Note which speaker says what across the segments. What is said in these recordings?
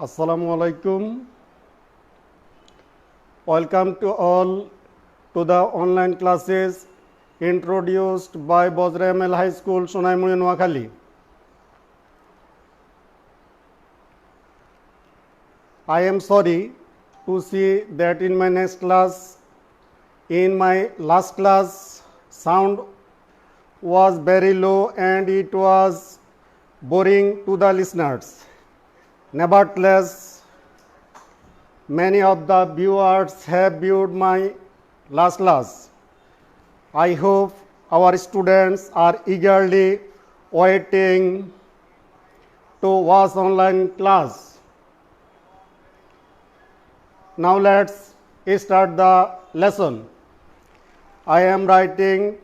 Speaker 1: Assalamu alaikum. Welcome to all to the online classes introduced by Bozra ML High School, Sonaimuri, Noakhali. I am sorry to see that in my last class, sound was very low and it was boring to the listeners. Nevertheless, many of the viewers have viewed my last class. I hope our students are eagerly waiting to watch online class. Now let's start the lesson. I am writing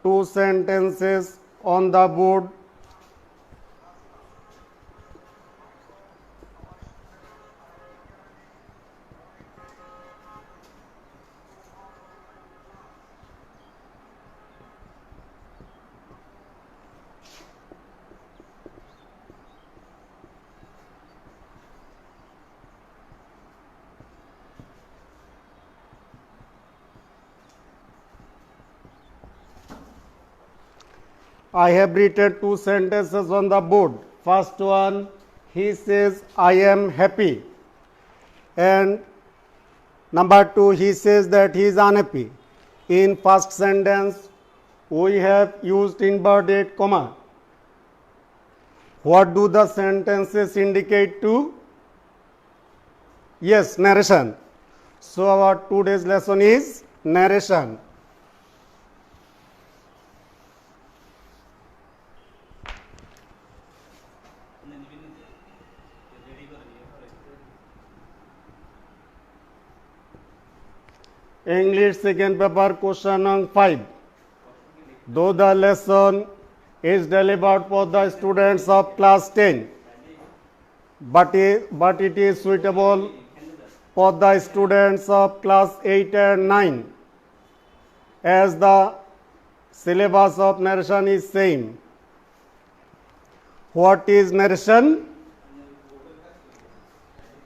Speaker 1: 2 sentences on the board. I have written 2 sentences on the board. First one, he says, I am happy. And number 2, he says that he is unhappy. In first sentence, we have used inverted comma. What do the sentences indicate to? Yes, narration. So our today's lesson is narration. English second paper question number 5. Though the lesson is delivered for the students of class 10, but it is suitable for the students of class 8 and 9, as the syllabus of narration is same. What is narration?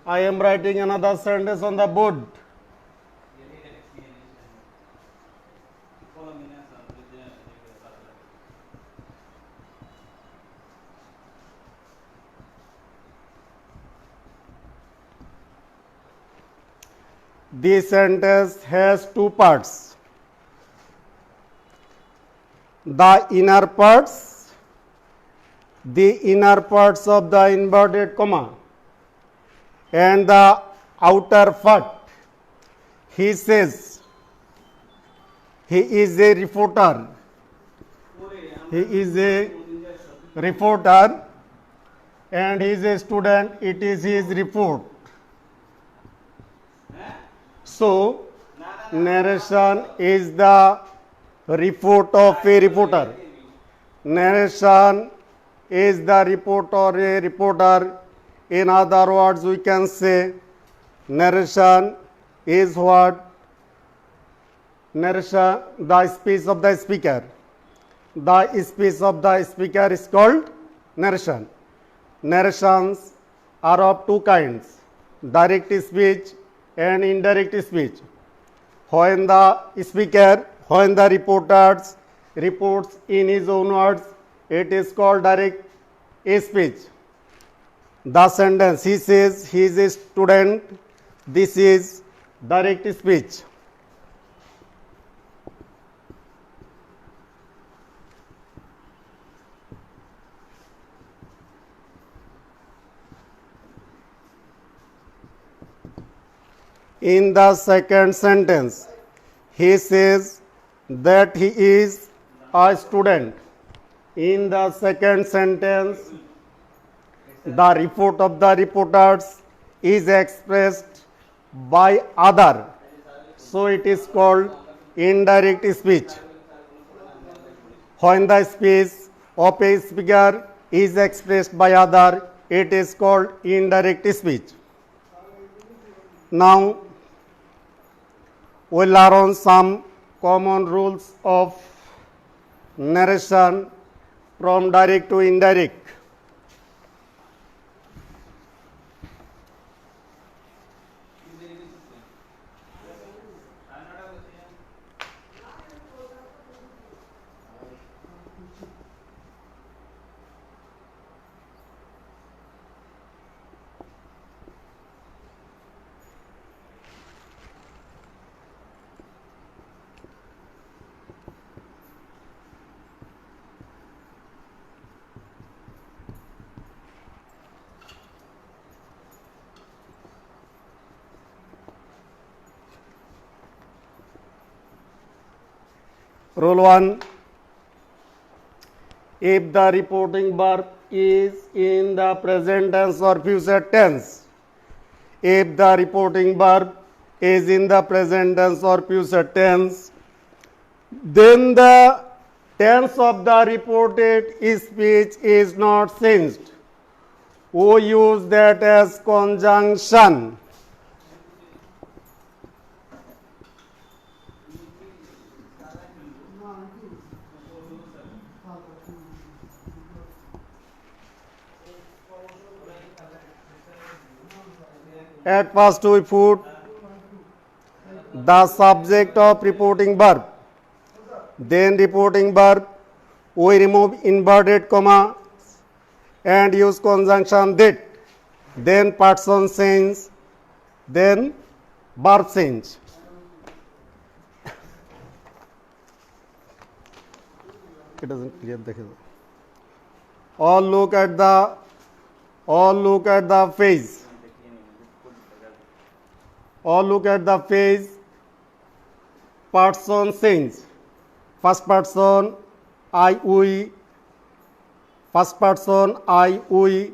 Speaker 1: I am writing another sentence on the board. This sentence has 2 parts. The inner parts of the inverted comma, and the outer part. He says he is a reporter. He is a reporter and he is a student. It is his report. So, narration is the report of a reporter. Narration is the report of a reporter. In other words, we can say narration is what? Narration, the speech of the speaker. The speech of the speaker is called narration. Narrations are of 2 kinds, direct speech and indirect speech. When the reporter reports in his own words, it is called direct speech. The sentence, he says he is a student, this is direct speech. In the second sentence, he says that he is a student. In the second sentence, the report of the reporters is expressed by other. So it is called indirect speech. When the speech of a speaker is expressed by other, it is called indirect speech. Now, we'll learn some common rules of narration from direct to indirect. Rule 1. If the reporting verb is in the present tense or future tense, if the reporting verb is in the present tense or future tense, then the tense of the reported speech is not changed. We use that as conjunction. At first we put the subject of reporting verb, then reporting verb, we remove inverted comma and use conjunction that, then person change, then verb change. It doesn't clear the hill. All look at the phase. All look at the phase. Person change. First person I we. First person I we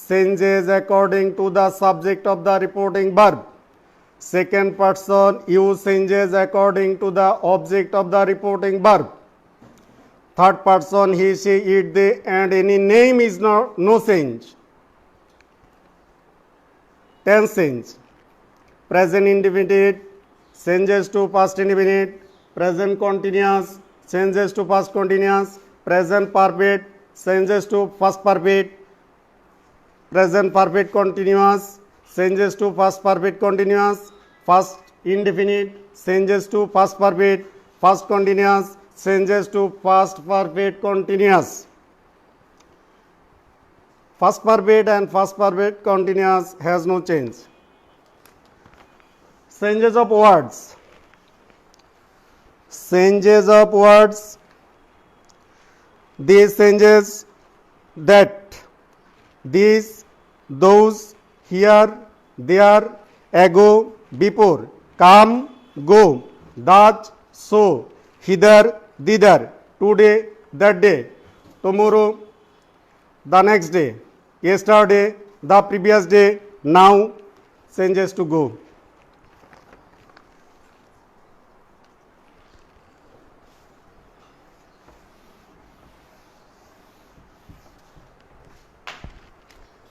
Speaker 1: changes according to the subject of the reporting verb. Second person you changes according to the object of the reporting verb. Third person he, she, it, they, and any name is no change. Tense change. Present indefinite changes to past indefinite. Present continuous changes to past continuous. Present perfect changes to past perfect. Present perfect continuous changes to past perfect continuous. Past indefinite changes to past perfect. Past continuous changes to past perfect continuous. Past perfect and past perfect continuous has no change. Changes of words. Changes of words. These changes, that, these, those, here, there, ago, before, come, go, that, so, hither, thither, today, that day, tomorrow, the next day, yesterday, the previous day, now, changes to go.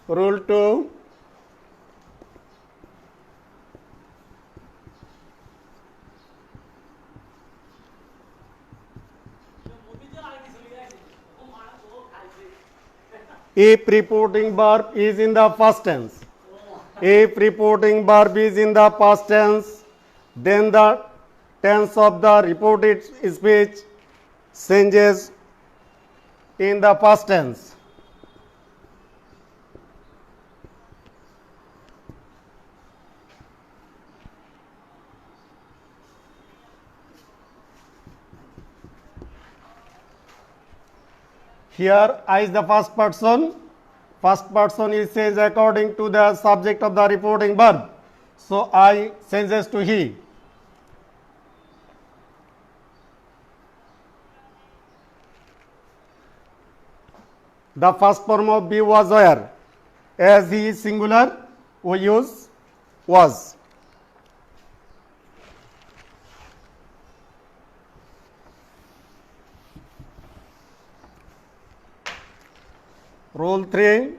Speaker 1: Rule 2. If reporting verb is in the past tense, if reporting verb is in the past tense, then the tense of the reported speech changes in the past tense. Here I is the first person. First person is changed according to the subject of the reporting verb. So I changes to he. The first form of be was where. As he is singular, we use was. Rule 3.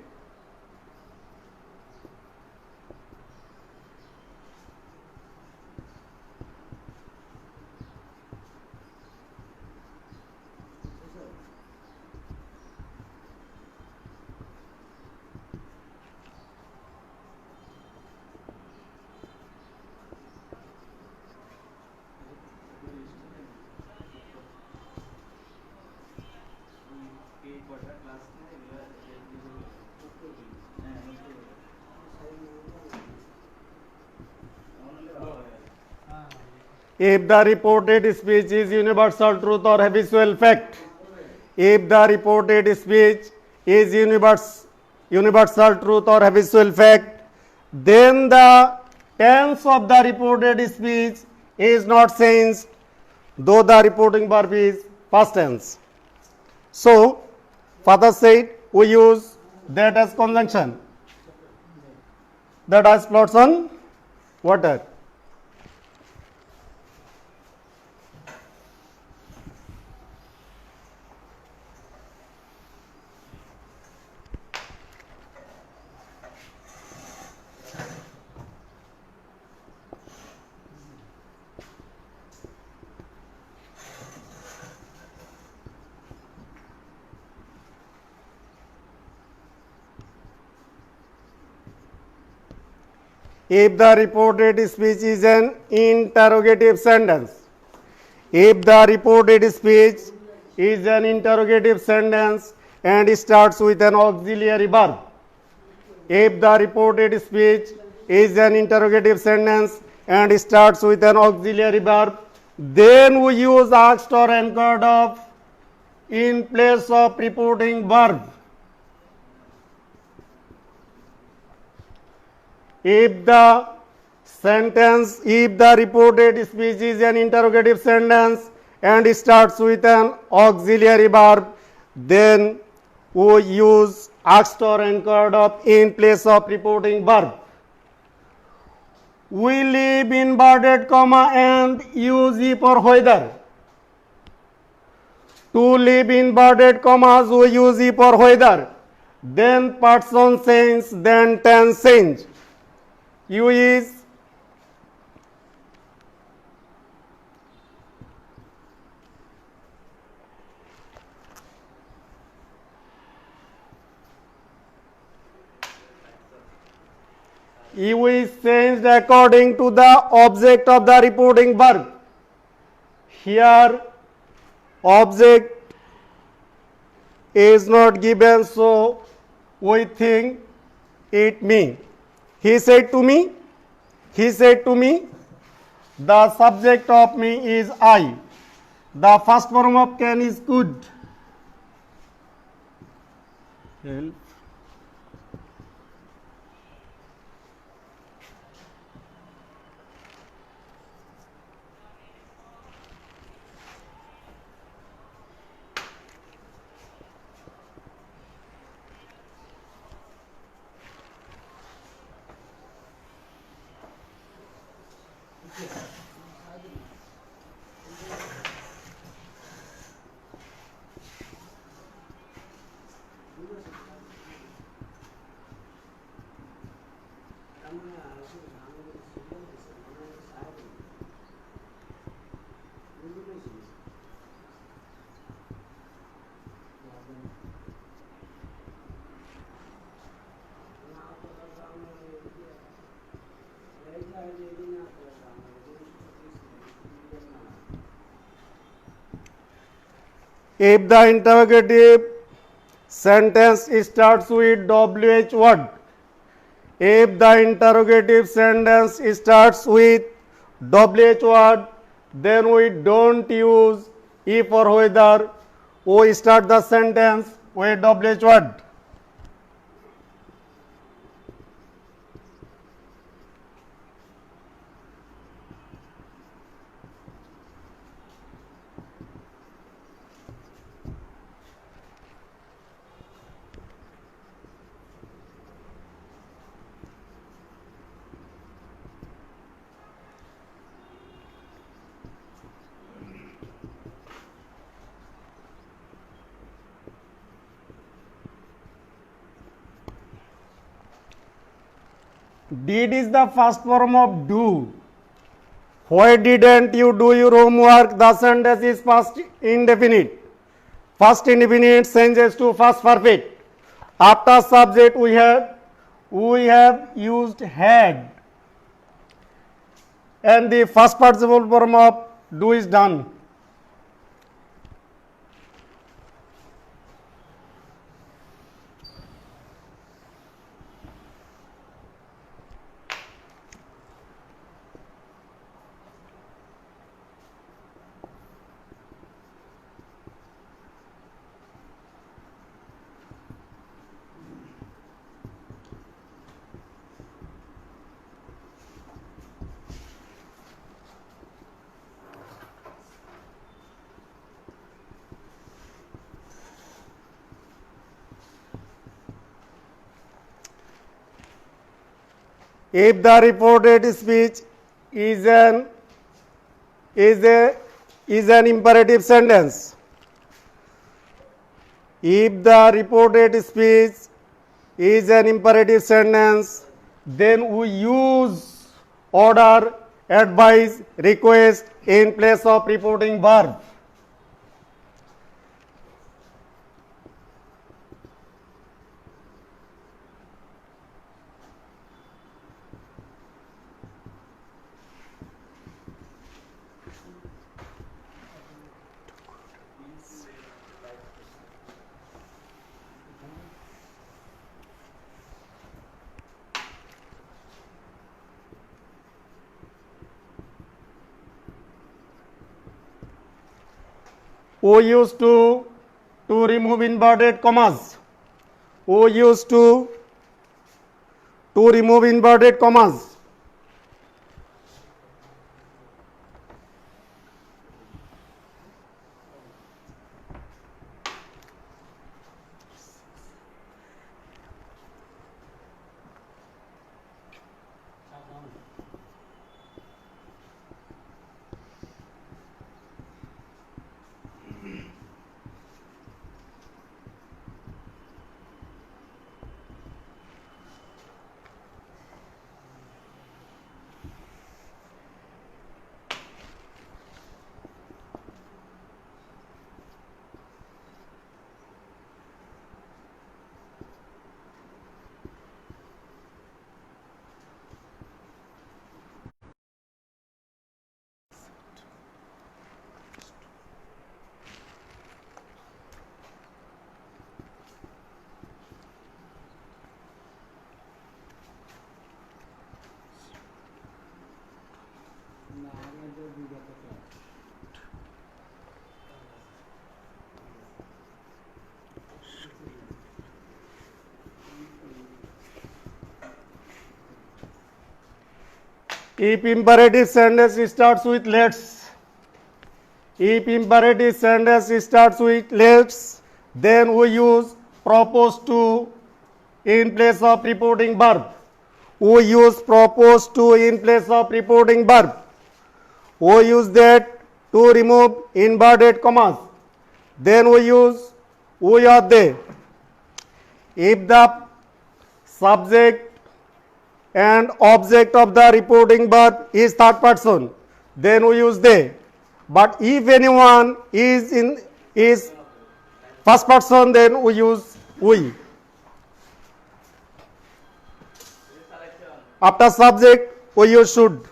Speaker 1: If the reported speech is universal truth or habitual fact, if the reported speech is universal truth or habitual fact, then the tense of the reported speech is not changed. though the reporting verb is past tense. So, father said we use that as conjunction. That ice floats on water. If the reported speech is an interrogative sentence, if the reported speech is an interrogative sentence and starts with an auxiliary verb, if the reported speech is an interrogative sentence and starts with an auxiliary verb, then we use asked or anchored of in place of reporting verb. If the reported speech is an interrogative sentence and starts with an auxiliary verb, then we use asked or anchored of in place of reporting verb. We leave inverted comma and use if or whether. To leave inverted commas, we use if or whether. Then person change, then tense change. You is changed according to the object of the reporting verb. Here object is not given, so we think it me. He said to me, the subject of me is I. The first form of can is could. Help. If the interrogative sentence starts with WH word, if the interrogative sentence starts with WH word, then we don't use if or whether. We start the sentence with WH word. Did is the first form of do. Why didn't you do your homework? The sentence is past indefinite. First indefinite changes to past perfect. After subject we have used had, and the first participle form of do is done. If the reported speech is an imperative sentence, if the reported speech is an imperative sentence, then we use order, advise, request in place of reporting verb. We used to remove inverted commas. We used to remove inverted commas. If imperative sentence starts with let's, if imperative sentence starts with let's, then we use propose to in place of reporting verb. We use propose to in place of reporting verb. We use that to remove inverted commas. Then we use we or they. If the subject and object of the reporting verb is third person, then we use they. But if anyone is first person, then we use we. After subject, we use should.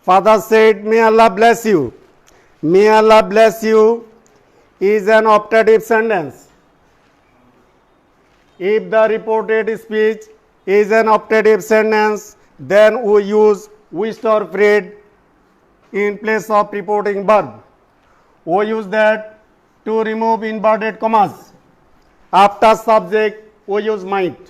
Speaker 1: Father said, may Allah bless you. May Allah bless you is an optative sentence. If the reported speech is an optative sentence, then we use wished or prayed in place of reporting verb. We use that to remove inverted commas. After subject, we use might.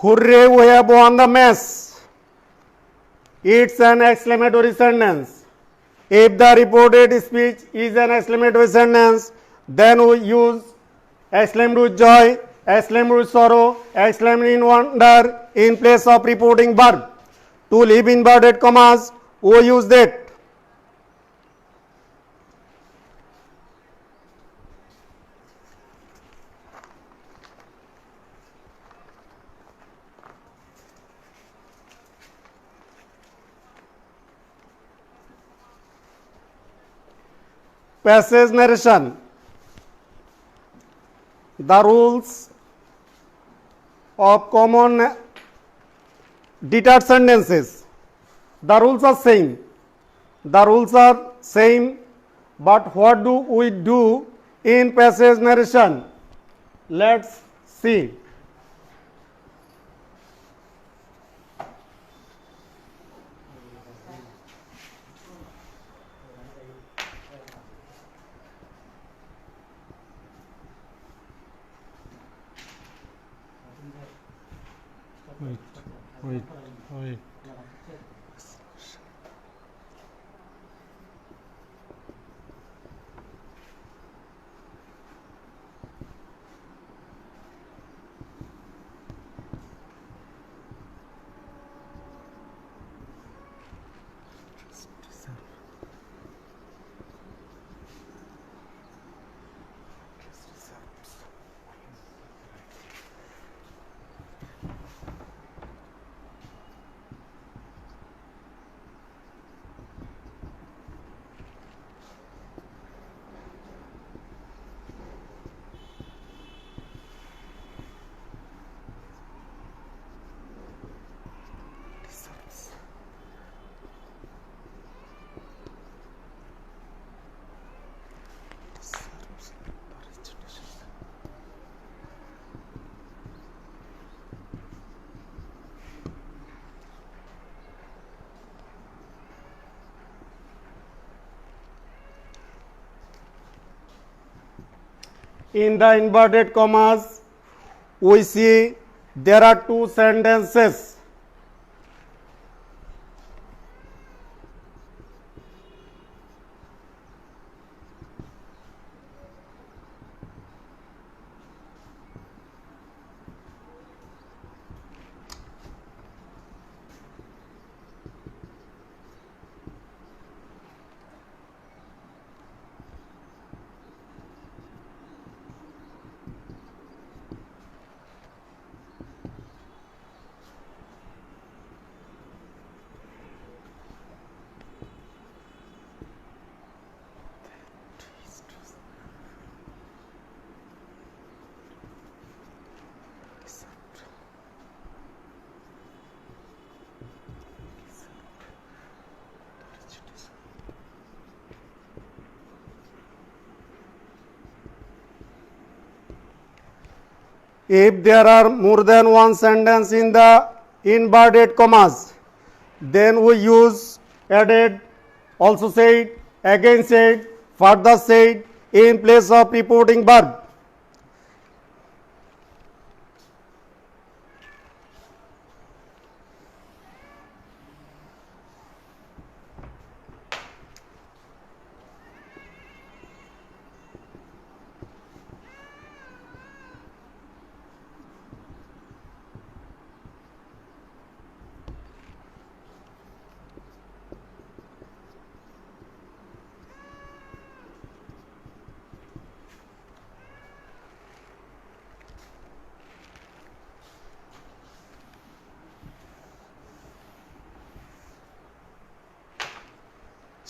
Speaker 1: Hooray, we have won the match. It's an exclamatory sentence. If the reported speech is an exclamatory sentence, then we use exclaimed with joy, exclaimed with sorrow, exclaimed in wonder in place of reporting verb. To leave inverted commas, we use that. Passage narration. The rules of common detached sentences. The rules are same. The rules are same, but what do we do in passage narration? Let's see. Wait. In the inverted commas, we see there are two sentences. If there are more than one sentence in the inverted commas, then we use added, also said, again said, further said in place of reporting verb.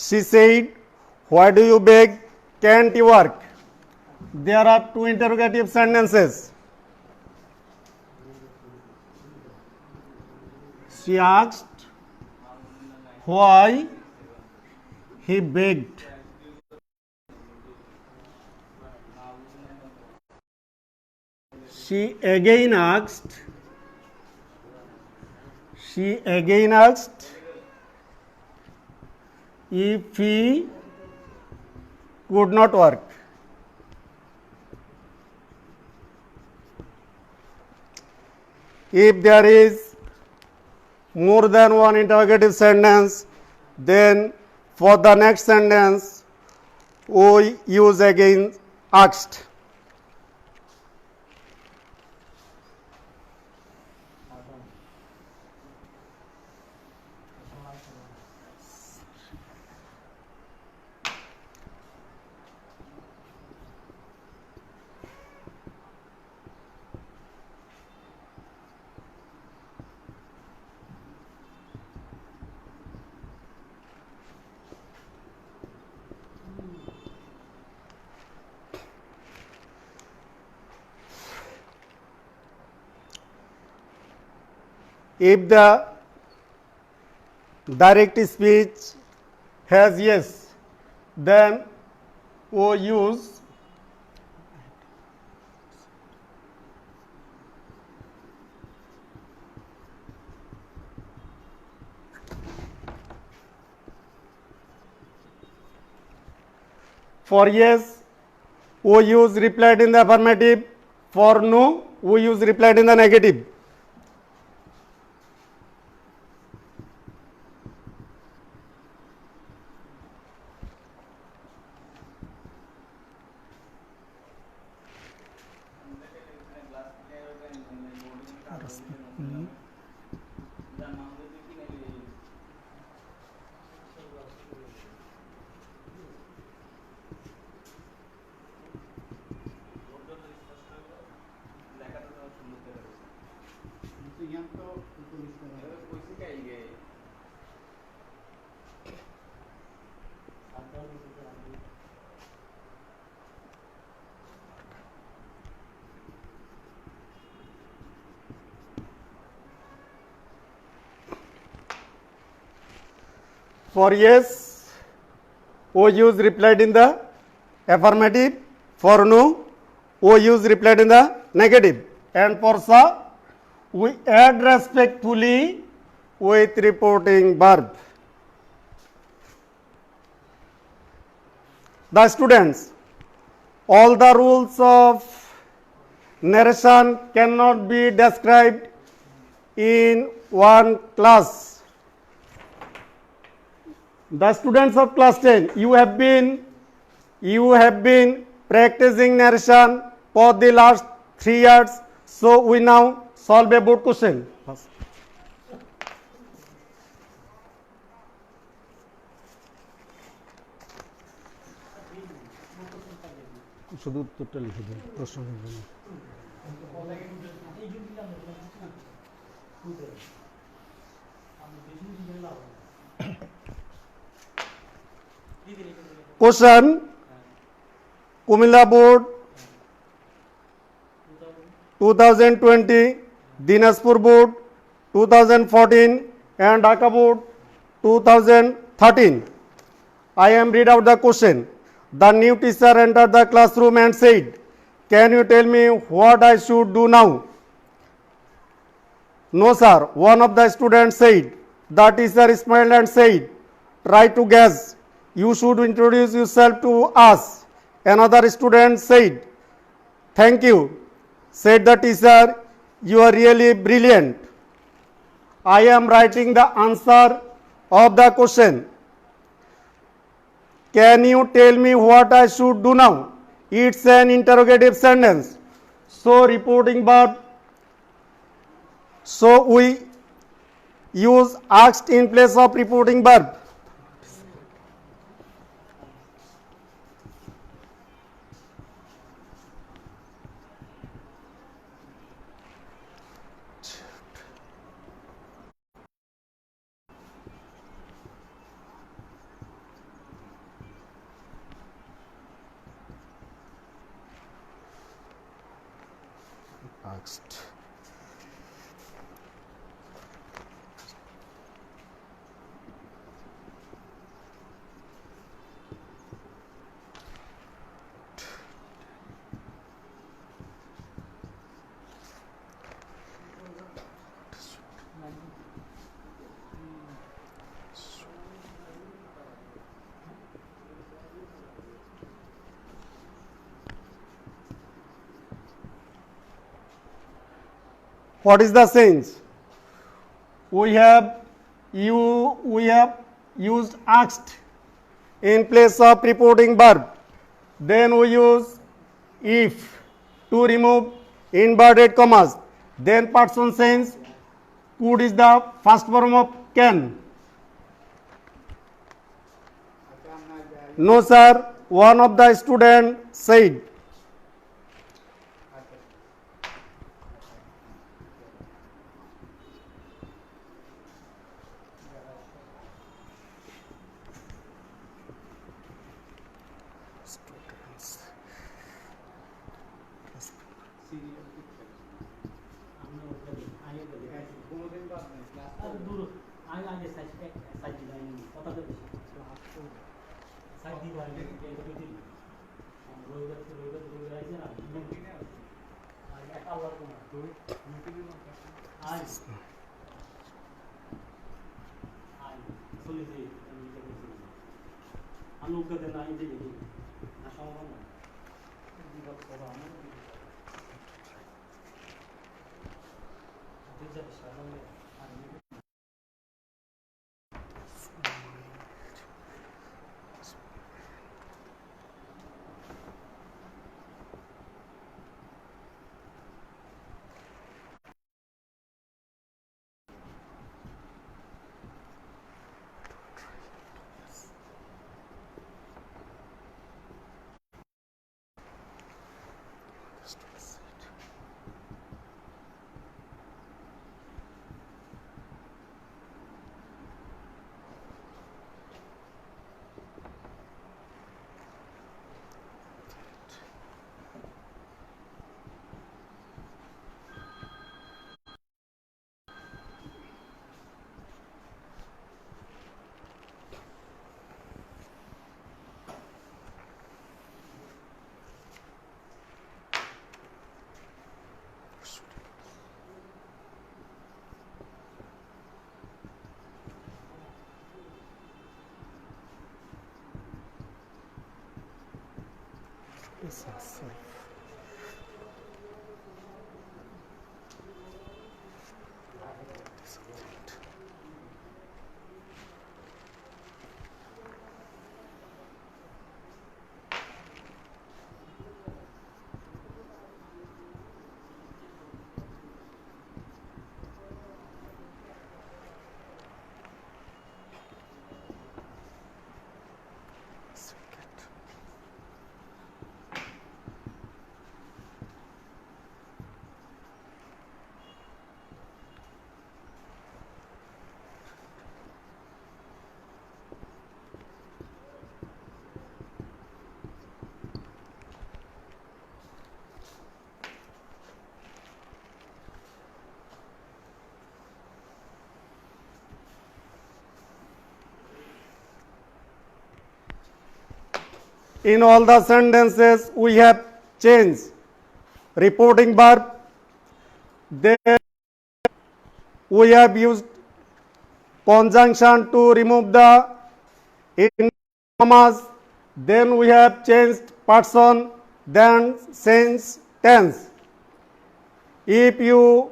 Speaker 1: She said, why do you beg? Can't you work? There are two interrogative sentences. She asked why he begged. She again asked if he could not work. If there is more than one interrogative sentence, then for the next sentence we use again asked. If the direct speech has yes, then we use for yes, we use replied in the affirmative. For no, we use replied in the negative. For yes, we use replied in the affirmative. For no, we use replied in the negative. And for sa, we add respectfully with reporting verb. The students, all the rules of narration cannot be described in one class. The students of class 10, you have been practicing narration for the last 3 years. So we now solve a board question. শুধু উত্তরটা লিখে দিন প্রশ্নের জন্য। Question: Kumilla Board 2020, Dinajpur Board 2014 and Dhaka Board 2013. I am read out the question. The new teacher entered the classroom and said, "Can you tell me what I should do now?" No sir, one of the students said. The teacher smiled and said, "Try to guess. You should introduce yourself to us." Another student said, "Thank you." Said the teacher, "You are really brilliant. I am writing the answer of the question. Can you tell me what I should do now?" It's an interrogative sentence. So reporting verb. So we use asked in place of reporting verb. Asked. What is the sense? We have used asked in place of reporting verb. Then we use if to remove inverted commas. Then person sense could is the first form of can. No sir, one of the student said. In all the sentences we have changed reporting verb. Then we have used conjunction to remove the in commas. Then we have changed person, then sense, tense. If you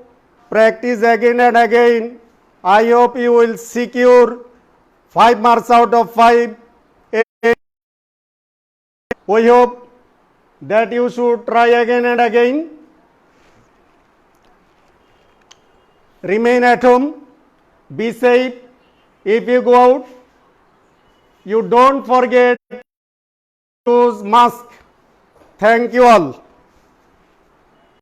Speaker 1: practice again and again, I hope you will secure 5 marks out of 5. We hope that you should try again and again. Remain at home, be safe. If you go out, you don't forget to use mask. Thank you all.